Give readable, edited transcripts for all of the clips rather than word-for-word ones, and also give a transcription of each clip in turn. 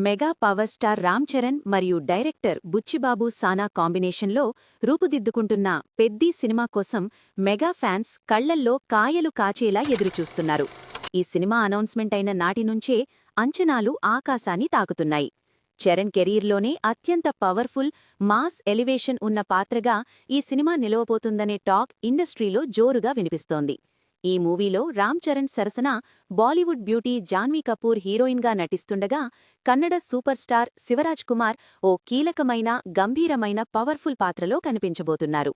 Mega power star Ram Charan మరియు director Buchibabu సానా కాంబినేషన్లో రూపుదిద్దుకుంటున్న పెద్దీ సినిమా కోసం మెగా ఫ్యాన్స్ కళ్లల్లో కాయలు కాచేలా ఎదురుచూస్తున్నారు. ఈ సినిమా అనౌన్స్మెంట్ అయిన నాటి నుంచే అంచనాలు ఆకాశాన్ని తాకుతున్నాయి. చరణ్ కెరీర్లోనే అత్యంత పవర్ఫుల్, మాస్ ఎలివేషన్ ఉన్న పాత్రగా ఈ సినిమా నిలవబోతుందనే టాక్ ఇండస్ట్రీలో జోరుగా వినిపిస్తోంది. ఈ మూవీలో రామ్ చరణ్ సరసన బాలీవుడ్ బ్యూటీ జాన్వీ కపూర్ హీరోయిన్గా నటిస్తుండగా, కన్నడ సూపర్ స్టార్ శివరాజ్ కుమార్ ఓ కీలకమైన, గంభీరమైన పవర్ఫుల్ పాత్రలో కనిపించబోతున్నారు.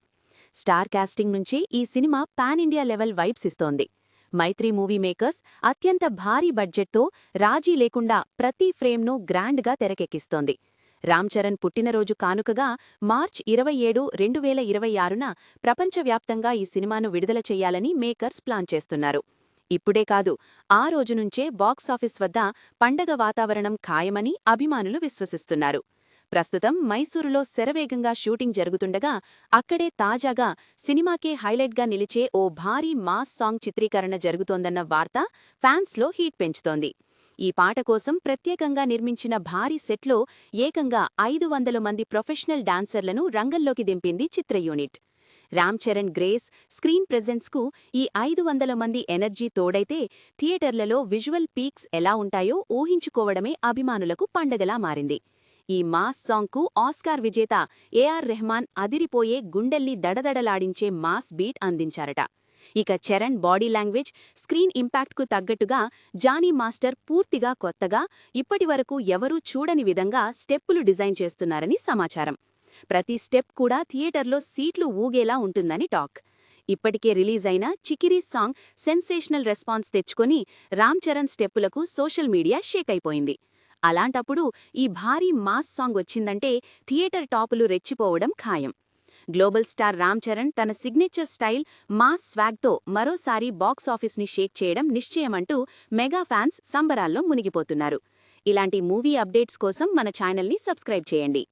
స్టార్ కాస్టింగ్ నుంచే ఈ cinema pan India level vibes ఇస్తోంది. మైత్రి మూవీ మేకర్స్ అత్యంత భారీ బడ్జెట్తో రాజీ లేకుండా ప్రతి ఫ్రేమ్ను గ్రాండ్గా తెరకెక్కిస్తోంది. రామ్ చరణ్ పుట్టినరోజు కానుకగా మార్చ్ 27, 2026న ప్రపంచవ్యాప్తంగా ఈ సినిమాను విడుదల చెయ్యాలని మేకర్స్ ప్లాన్ చేస్తున్నారు. ఇప్పుడే కాదు, ఆ రోజు నుంచే బాక్సాఫీస్ వద్ద పండగ వాతావరణం ఖాయమని అభిమానులు విశ్వసిస్తున్నారు. ప్రస్తుతం మైసూరులో శరవేగంగా షూటింగ్ జరుగుతుండగా, అక్కడే తాజాగా సినిమాకే హైలైట్గా నిలిచే ఓ భారీ మాస్ సాంగ్ చిత్రీకరణ జరుగుతోందన్న వార్త ఫ్యాన్స్లో హీట్ పెంచుతోంది. ఈ పాట కోసం ప్రత్యేకంగా నిర్మించిన భారీ సెట్లో ఏకంగా 500 మంది ప్రొఫెషనల్ డాన్సర్లను రంగంలోకి దింపింది చిత్ర unit. Ram Charan grace, screen ప్రెజెన్స్కు ఈ 500 మంది ఎనర్జీ తోడైతే థియేటర్లలో విజువల్ పీక్స్ ఎలా ఉంటాయో ఊహించుకోవడమే అభిమానులకు పండగలా మారింది. ఈ మాస్ సాంగ్కు ఆస్కార్ విజేత ఏఆర్ రెహమాన్ అదిరిపోయే, గుండెల్ని దడదడలాడించే మాస్ బీట్ అందించారట. ఇక చరణ్ బాడీ లాంగ్వేజ్, స్క్రీన్ ఇంపాక్ట్కు తగ్గట్టుగా జానీ మాస్టర్ పూర్తిగా కొత్తగా, ఇప్పటివరకు ఎవరూ చూడని విధంగా స్టెప్పులు డిజైన్ చేస్తున్నారని సమాచారం. ప్రతి స్టెప్ కూడా థియేటర్లో సీట్లు ఊగేలా ఉంటుందని టాక్. ఇప్పటికే రిలీజ్ అయిన చికిరీ సాంగ్ సెన్సేషనల్ రెస్పాన్స్ తెచ్చుకొని రామ్ చరణ్ స్టెప్పులకు సోషల్ మీడియా షేక్ అయిపోయింది. అలాంటప్పుడు ఈ భారీ మాస్ సాంగ్ వచ్చిందంటే థియేటర్ టాపులు రెచ్చిపోవడం ఖాయం. గ్లోబల్ స్టార్ రామ్ చరణ్ తన సిగ్నేచర్ స్టైల్, మాస్ స్వాగ్తో మరోసారి బాక్సాఫీస్ని షేక్ చేయడం నిశ్చయమంటూ మెగా ఫ్యాన్స్ సంబరాల్లో మునిగిపోతున్నారు. ఇలాంటి మూవీ అప్డేట్స్ కోసం మన ఛానల్ని సబ్స్క్రైబ్ చేయండి.